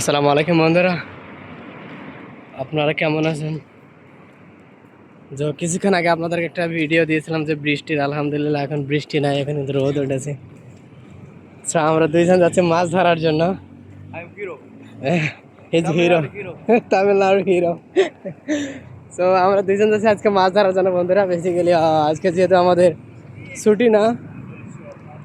আসসালামু আলাইকুম বন্ধুরা, আপনারা কেমন আছেন? যে কিছুক্ষণ আগে আপনাদেরকে একটা ভিডিও দিয়েছিলাম যে বৃষ্টির, আলহামদুলিল্লাহ এখন বৃষ্টি নাই, এখন কিন্তু রোদ উঠেছে। আমরা দুইজন যাচ্ছি মাছ ধরার জন্য। Hero, Tamil Nadu hero. তো আমরা দুইজন যাচ্ছি আজকে মাছ ধরার জন্য বন্ধুরা। বেসিক্যালি আজকে যেহেতু আমাদের ছুটি না,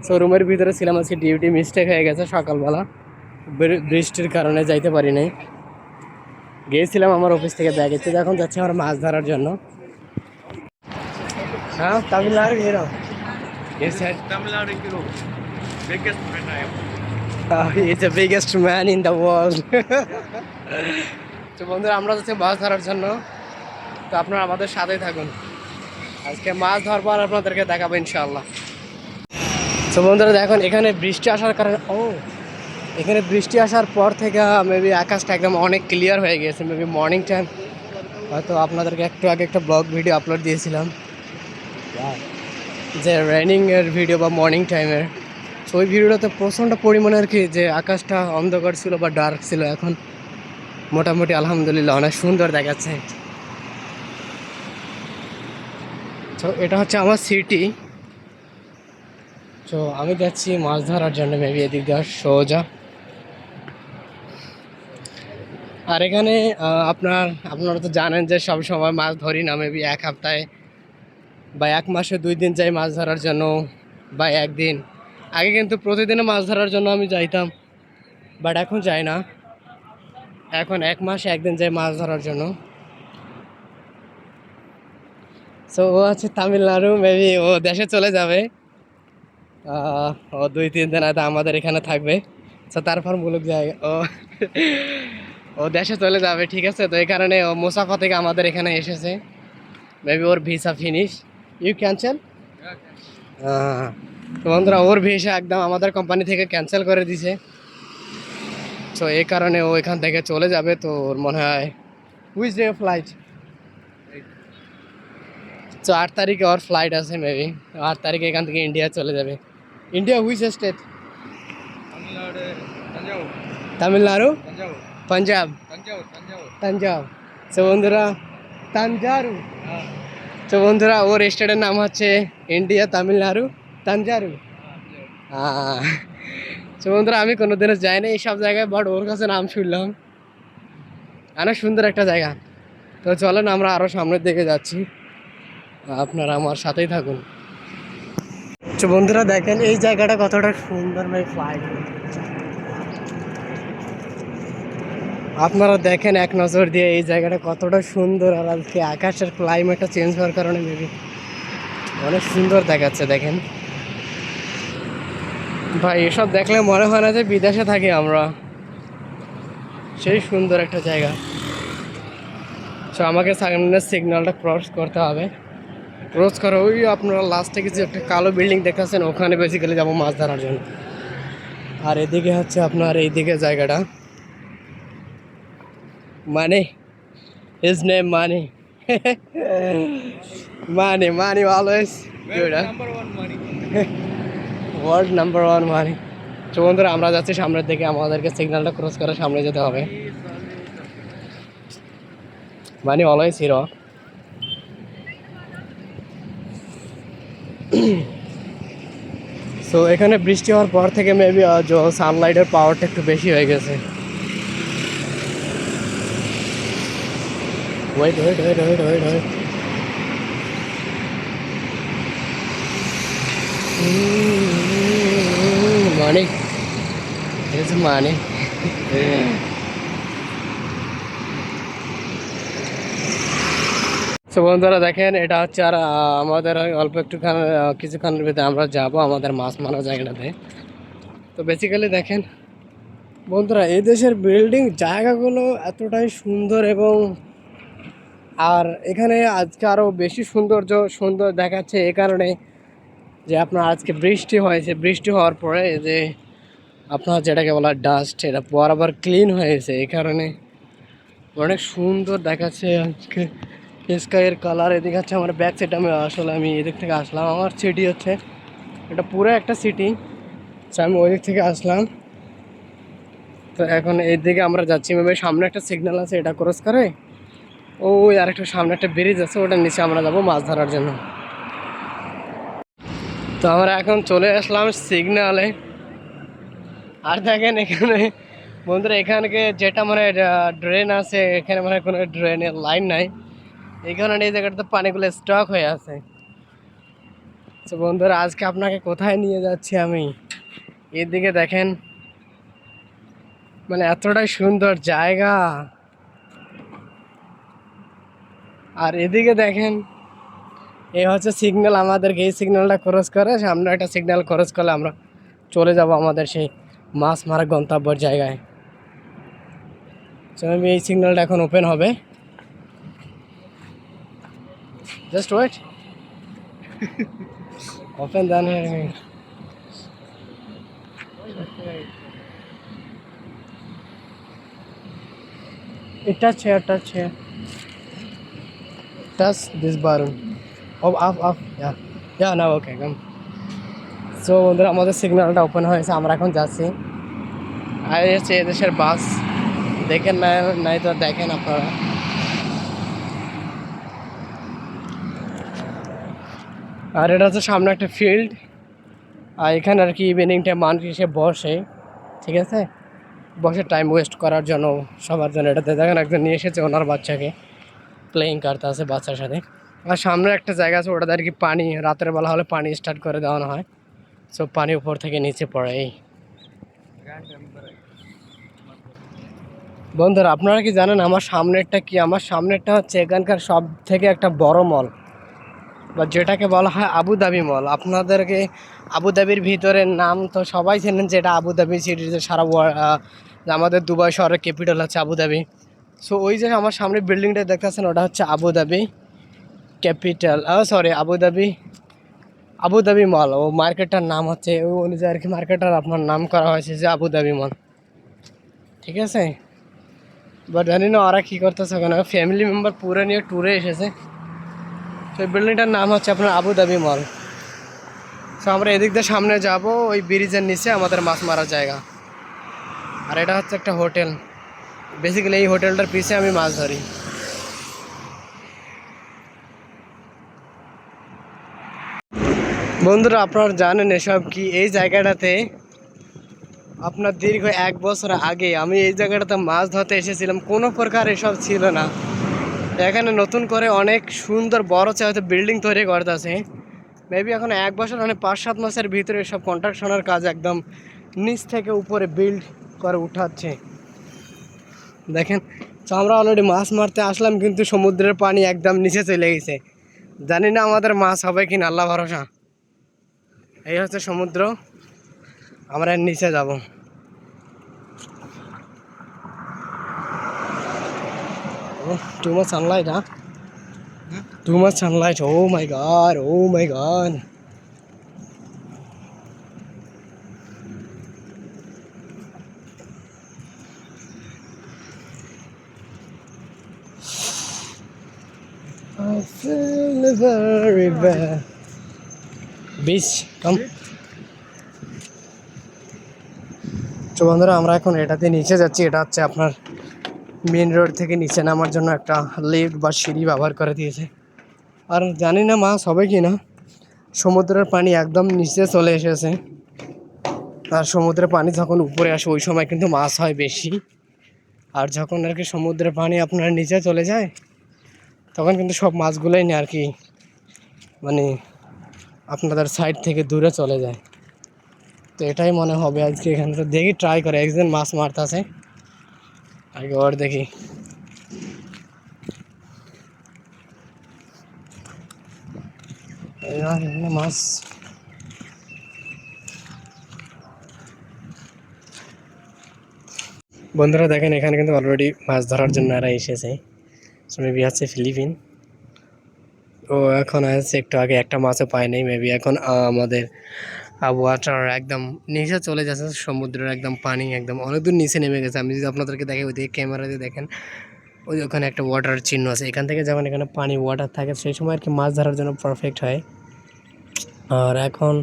তো রুমের ভিতরে ছিলাম, আজকে ডিউটি মিস্টেক হয়ে গেছে, সকালবেলা বৃষ্টির কারণে যাইতে পারি নাই। গিয়েছিলাম আমার অফিস থেকে ব্যাগ এসে, এখন যাচ্ছি আমরা মাছ ধরার জন্য। হ্যাঁ, Tamil Nadu hero. Yes, sir. Tamil Nadu hero, biggest man I am. He's the biggest man in the world. তো বন্ধুরা, আমরা যাচ্ছি মাছ ধরার জন্য। তো আপনারা আমাদের সাথেই থাকুন, আজকে মাছ ধরবো আর আপনাদেরকে দেখাবো ইনশাআল্লাহ। তো বন্ধুরা দেখুন, এখানে বৃষ্টি আসার কারণে এখানে বৃষ্টি আসার পর থেকে মেবি আকাশটা একদম অনেক ক্লিয়ার হয়ে গিয়েছে। মেবি মর্নিং টাইম, হয়তো আপনাদেরকে একটু আগে একটা ব্লগ ভিডিও আপলোড দিয়েছিলাম যে রেনিংয়ের ভিডিও বা মর্নিং টাইমের। তো ওই ভিডিওটাতে প্রচণ্ড পরিমাণে আর কি যে আকাশটা অন্ধকার ছিল বা ডার্ক ছিল, এখন মোটামুটি আলহামদুলিল্লাহ অনেক সুন্দর দেখাচ্ছে। তো এটা হচ্ছে আমার সিটি। তো আমি যাচ্ছি মাছ ধরার জন্য, মেবি এদিক দিয়ে সোজা। আর এখানে আপনারা তো জানেন যে সব সময় মাছ ধরি না, মেবি এক সপ্তাহে বা এক মাসে 2 দিন যাই মাছ ধরার জন্য, বা একদিন। আগে কিন্তু প্রতিদিনে মাছ ধরার জন্য আমি যাইতাম, বাট এখন যাই না। এখন 1 মাসে 1 দিন যাই মাছ ধরার জন্য। সো ও আছে তামিলনাড়ু, মেবি ও দেশে চলে যাবে। ও 2-3 দিন হয়তো আমাদের এখানে থাকবে। তো তারপর মূলক জায়গা ও দেশে চলে যাবে, ঠিক আছে। তো এই কারণে ও মুসাফা থেকে আমাদের এখানে এসেছে। মেবি ওর ভিসা ফিনিশ, ইউ ক্যান্সেল। তো বন্ধুরা, ওর ভিসা একদম আমাদের কোম্পানি থেকে ক্যান্সেল করে দিছে। তো এই কারণে ও এখান থেকে চলে যাবে। তো ওর মনে হয় হুইচ ডে ফ্লাইট, তো 8 তারিখে ওর ফ্লাইট আছে। মেবি 8 তারিখে এখান থেকে ইন্ডিয়া চলে যাবে। India which state? Tamil Nadu, Tanjavur, Tamil Nadu, Tanjavur, Punjab, Tanjavur, Tanjavur. তাঞ্জাব। তো বন্ধুরা, তাঞ্জারু। Ah, তো বন্ধুরা, ওর স্টেটের নাম হচ্ছে ইন্ডিয়া তামিলনাড়ু তাঞ্জারু। Tanjavur. তো বন্ধুরা, আমি কোনোদিনও যাই না এইসব জায়গায়, বাট ওর কাছে নাম শুনলাম, অনেক সুন্দর একটা জায়গা। তো চলেন আমরা আরও সামনের দিকে যাচ্ছি, আপনারা আমার সাথেই থাকুন। তো বন্ধুরা দেখেন এই জায়গাটা কতটা সুন্দর, ভাই ফ্লাইট। আপনারা দেখেন এক নজর দিয়ে এই জায়গাটা কতটা সুন্দর। আর আজকে আকাশের ক্লাইমেটটা চেঞ্জ হওয়ার কারণে মেবি অনেক সুন্দর দেখাচ্ছে। দেখেন ভাই, এসব দেখলে মনে হয় না যে বিদেশে থাকি আমরা, সেই সুন্দর একটা জায়গা। তো আমাকে সামনের সিগন্যালটা ক্রস করতে হবে। ক্রস করে ওই আপনারা লাস্টে কিছু একটা কালো বিল্ডিং দেখাচ্ছেন, ওখানে বেসিক্যালি যাবো মাছ ধরার জন্য। আর এদিকে হচ্ছে আপনার এইদিকে জায়গাটা, মানে his name money. Money always Number one money. World number 1 money. তো বন্ধুরা, আমরা যাচ্ছি সামনের দিকে, আমাদেরকে সিগন্যালটা ক্রস করে সামনে যেতে হবে। মানি অলওয়েজ হিরো। সো এখানে বৃষ্টি হওয়ার পর থেকে মেবি সানলাইটের পাওয়ারটা একটু বেশি হয়ে গেছে। Wait wait wait wait wait wait money, is money. তো বন্ধুরা দেখেন, এটা হচ্ছে আর আমাদের অল্প একটুখানি কিছুক্ষণের ভিতরে আমরা যাব আমাদের মাছ মারা জায়গাটাতে। তো বেসিক্যালি দেখেন বন্ধুরা, এই দেশের বিল্ডিং জায়গাগুলো এতটাই সুন্দর, এবং আর এখানে আজকে আরও বেশি সুন্দর দেখাচ্ছে এই কারণে যে আপনার আজকে বৃষ্টি হয়েছে। বৃষ্টি হওয়ার পরে যে আপনার যেটাকে বলা ডাস্ট, এটা বরাবর ক্লিন হয়েছে, এই কারণে অনেক সুন্দর দেখাচ্ছে আজকে স্কাইয়ের কালার। এদিকে হচ্ছে আমার ব্যাক সাইড, আমি এদিক থেকে আসলাম। আমার সিটি হচ্ছে এটা পুরো একটা সিটি, আমি ওই দিক থেকে আসলাম। তো এখন এই দিকে আমরা যাচ্ছি, মেবি সামনে একটা সিগন্যাল আছে, এটা ক্রস করে ওই আরেকটা সামনে একটা ব্রিজ আছে, ওটার নিচে আমরা যাব মাছ ধরার জন্য। তো আমরা এখন চলে আসলাম সিগন্যালে। আর দেখেন এখানে বন্ধুরা, এখানকে যেটা মানে ড্রেন আছে, এখানে মানে কোনো ড্রেনের লাইন নাই, এই কারণে এই জায়গাটাতে পানিগুলো স্টক হয়ে আছে। তো বন্ধুরা, আজকে আপনাকে কোথায় নিয়ে যাচ্ছি আমি, এদিকে দেখেন, মানে এতটাই সুন্দর জায়গা। আর এদিকে দেখেন, এই হচ্ছে সিগন্যাল, আমাদেরকে এই সিগন্যালটা ক্রস করে সামনে একটা সিগন্যাল ক্রস করলে আমরা চলে যাব আমাদের সেই মাছ মারা গন্তব্যের জায়গায়। তো আমি এই সিগন্যালটা এখন ওপেন হবে, জাস্ট ওয়েট, ওপেন দেন। touch here. Touch this button. Off. Yeah, now okay, come. So বন্ধুরা, আমাদের সিগন্যালটা ওপেন হয়েছে, আমরা এখন যাচ্ছি। আর এই হচ্ছে এদেশের বাস, দেখেন নাই তো দেখেন আপনারা। আর এটা হচ্ছে সামনে একটা ফিল্ড, আর এখানে আর কি ইভিনিং টাইম মানুষ এসে বসে, ঠিক আছে, বসে টাইম ওয়েস্ট করার জন্য, সবার জন্য। এটাতে দেখেন একজন নিয়ে এসেছে ওনার বাচ্চাকে, প্লেয়িং করতে আছে বাচ্চার সাথে। আর সামনে একটা জায়গা আছে, ওটাতে আর কি পানি রাতের বেলা হলে পানি স্টার্ট করে দেওয়ানো হয়, সো পানি উপর থেকে নিচে পড়ে। এই বন্ধুরা, আপনারা কি জানেন আমার সামনেরটা কি? আমার সামনেরটা হচ্ছে এখানকার সব থেকে একটা বড় মল, বা যেটাকে বলা হয় আবুধাবি মল। আপনাদেরকে আবুধাবির ভিতরের নাম তো সবাই চেনেন, যেটা আবুধাবি সিটির যে সারা আমাদের দুবাই শহরের ক্যাপিটাল হচ্ছে আবুধাবি। সো ওই যে আমার সামনে বিল্ডিংটা দেখতেছেন, ওটা হচ্ছে আবুধাবি ক্যাপিটাল, সরি আবুধাবি মল। ও মার্কেটটার নাম হচ্ছে ওই অনুযায়ী আর কি মার্কেটটার আপনার নাম করা হয়েছে যে আবুধাবি মল, ঠিক আছে। বাট জানি না ওরা কী করতেছে, ওখানে ফ্যামিলি মেম্বার পুরো নিয়ে ট্যুরে এসেছে। তো এই বিল্ডিংটার নাম হচ্ছে আপনার আবুধাবি মল। সো আমরা এদিক দিয়ে সামনে যাব, ওই ব্রিজের নিচে আমাদের মাছ মারার জায়গা। আর এটা হচ্ছে একটা হোটেল, বেসিক্যালি এই হোটেলটার পিছে আমি মাছ ধরি। বন্ধুরা, আপনারা জানেন এসব কি? এই জায়গাটাতে আপনার দীর্ঘ 1 বছর আগে আমি এই জায়গাটাতে মাছ ধরতে এসেছিলাম, কোনো প্রকার এসব ছিল না। এখানে নতুন করে অনেক সুন্দর বড় হয়তো বিল্ডিং তৈরি করতেছে, মেবি এখন 1 বছর মানে 5-7 মাসের ভিতরে সব কন্ট্রাকশনের কাজ একদম নিচ থেকে উপরে বিল্ড করে উঠাচ্ছে। দেখেন, তো আমরা অলরেডি মাছ মারতে আসলাম, কিন্তু সমুদ্রের পানি একদম নিচে চলে গেছে। জানি না আমাদের মাছ হবে কিনা, আল্লাহ ভরসা। এই হচ্ছে সমুদ্র, আমরা এর নিচে যাব। Too much sunlight, huh? Too much sunlight. Oh my god. Oh my god. I feel very bad. Beach, come. তো বন্ধুরা, আমরা এখন এটাতে নিচে যাচ্ছি। এটা হচ্ছে আপনার মেন রোড থেকে নিচে নামার জন্য একটা লিফট বা সিঁড়ি ব্যবহার করে দিয়েছে। আর জানি না মাছ হবে কি না, সমুদ্রের পানি একদম নিচে চলে এসেছে। আর সমুদ্রের পানি যখন উপরে আসে ওই সময় কিন্তু মাছ হয় বেশি। আর যখন আর কি সমুদ্রের পানি আপনার নিচে চলে যায়, তখন কিন্তু সব মাছগুলোই না আর কি মানে আপনাদের সাইড থেকে দূরে চলে যায়। তো এটাই মনে হবে আজকে এখানে। তো দেখি, ট্রাই করে, একজন মাছ মারতেছে, আগে ওর দেখি। মাছ বন্ধুরা দেখেন, এখানে কিন্তু অলরেডি মাছ ধরার জন্য এরা এসেছে। মেবি আছে ফিলিপিন। ও এখন আসছে, একটু আগে একটা মাছও পায় নাই। মেবি এখন আমাদের ওয়াটার একদম নিচে চলে যাচ্ছে, সমুদ্রের একদম পানি একদম অনেক দূর নিচে নেমে গেছে। আমি যদি আপনাদেরকে দেখে ওইদিকে ক্যামেরা দিয়ে দেখেন, ওই ওখানে একটা ওয়াটার চিহ্ন আছে। এখান থেকে যখন এখানে পানি ওয়াটার থাকে, সেই সময় আর কি মাছ ধরার জন্য পারফেক্ট হয়। আর এখন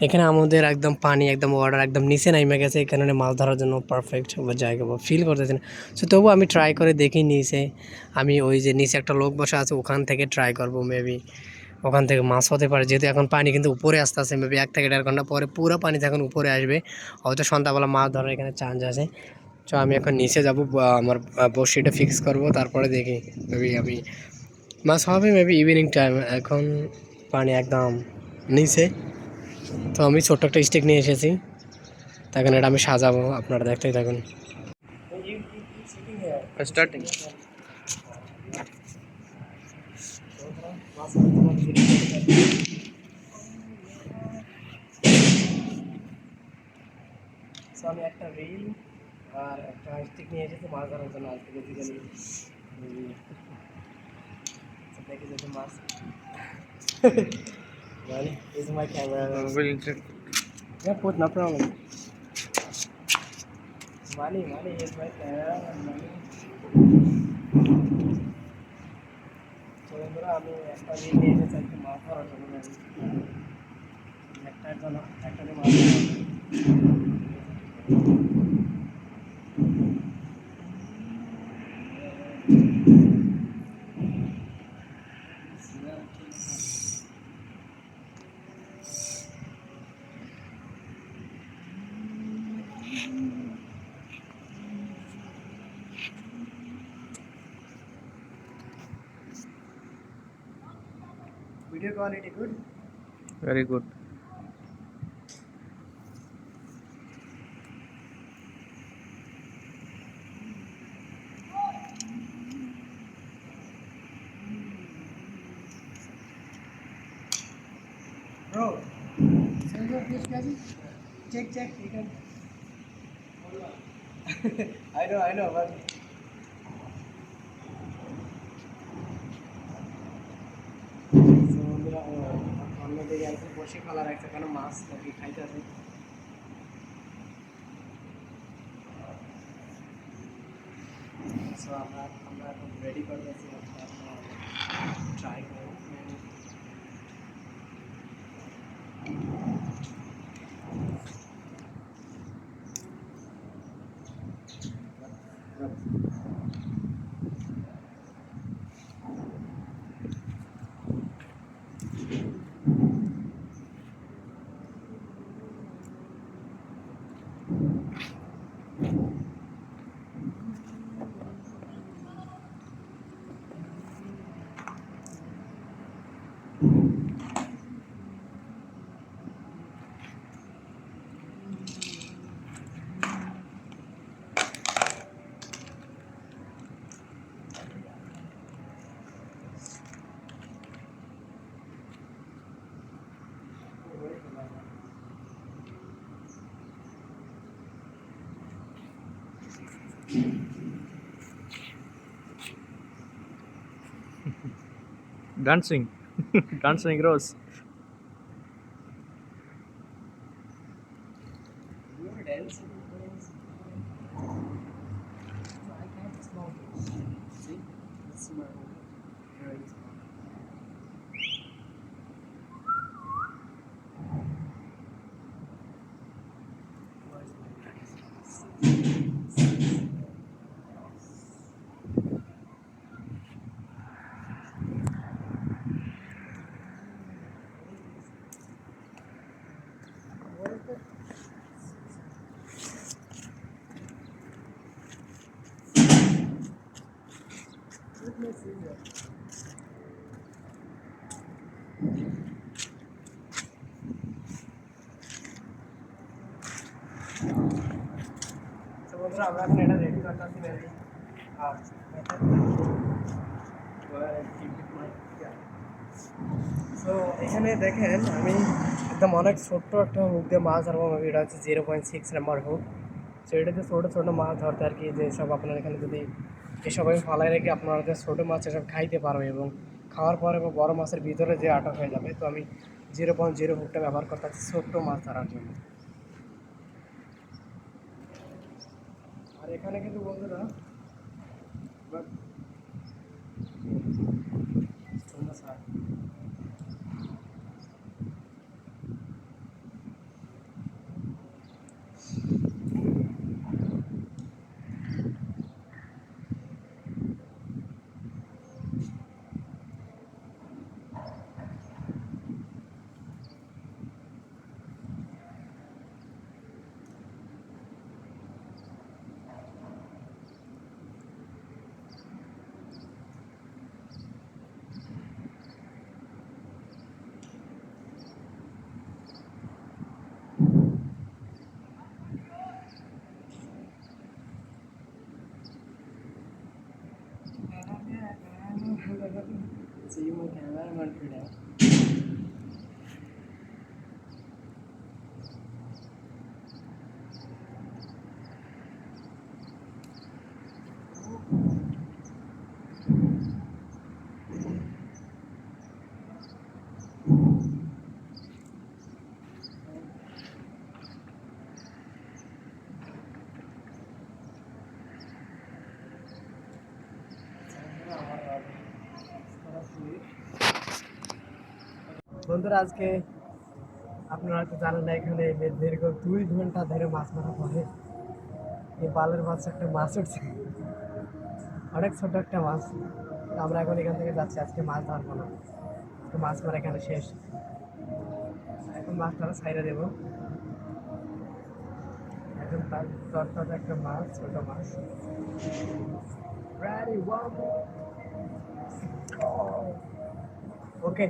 এখানে আমাদের একদম পানি একদম ওয়াটার একদম নিচে নামে গেছে, এখানে মাছ ধরার জন্য পারফেক্ট জায়গা বা ফিল করতেছি না। সো তবু আমি ট্রাই করে দেখি নিচে, আমি ওই যে নিচে একটা লোক বসে আছে ওখান থেকে ট্রাই করব, মেবি ওখান থেকে মাছ হতে পারে, যেহেতু এখন পানি কিন্তু উপরে আসতে আসে, মেবি 1 থেকে 1.5 ঘন্টা পরে পুরো পানি যখন উপরে আসবে হয়তো সন্ধ্যাবেলা মাছ ধরার এখানে চান্স আছে। তো আমি এখন নিচে যাব, আমার বড়শিটা ফিক্স করব, তারপরে দেখি মেবি আমি মাছ হবে মেবি ইভিনিং টাইম। এখন পানি একদম নিচে, তো আমি ছোট্ট একটা স্টিক নিয়ে এসেছি, তখন এটা আমি সাজাবো, আপনারা দেখতেই থাকুন। স্টার্টিং আমি একটা রিল আর একটা স্টিক নিয়ে এসেছি মাছ ধরার জন্য আজকে বেসিক্যালি। দেখি যদি মাছ মানে is my camera. will insert Yeah, put no problem. Money is my camera. Money. তো বন্ধুরা আমি একটা রিল নিয়ে এসেছি আজকে মাছ ধরার জন্য, একটার জন্য একটা দিয়ে মাছ ধরা হবে। Video quality good. very good. Bro, send your fish Kazi. Check. You can. I know, but. So বন্ধুরা অন্যদিকে একদম বসে ফেলা রাখছে, কেন মাছ নাকি খাইতে আছে। সো আমরা এখন রেডি করতেছি, ট্রাই করব। Dancing, dancing rose. You are dancing. I can't smell this. See? It's my very small. তো বন্ধুরা আমরা এখন এটা রেডি করতেছি মেবি। আর সো এখানে দেখেন আমি একদম অনেক ছোট্ট একটা হুক দিয়ে মাছ ধরবো, মেবি এটা হচ্ছে 0.6 নাম্বার হুক। সো এটাতে ছোটো ছোটো মাছ ধরতে আর কি, যেসব আপনার এখানে যদি এসব আমি ফালাই রেখে আপনারা যে ছোটো মাছ এসব খাইতে পারবে এবং খাওয়ার পরে বড় মাছের ভিতরে যে আটক হয়ে যাবে। তো আমি 0.0 হুকটা ব্যবহার করতে হচ্ছে ছোট্ট মাছ ধরার জন্য। আর এখানে কিন্তু বন্ধুরা ক্যামেরাম্যান ফিরে বন্ধুরা, আজকে আপনারা তো জানেন না, এখানে দীর্ঘ 2 ঘন্টা ধরে মাছ মারা পড়ে এই পালের মাছ একটা মাছ উঠছে, অনেক ছোট একটা মাছ। তো আমরা এখন এখান থেকে যাচ্ছি, আজকে মাছ ধরবো না, তো মাছ মারা এখানে শেষ। এখন মাছটা ছাইড়ে দেবো। এখন তার তরতাজা একটা মাছ, ছোট মাছ। Ready, one. ওকে।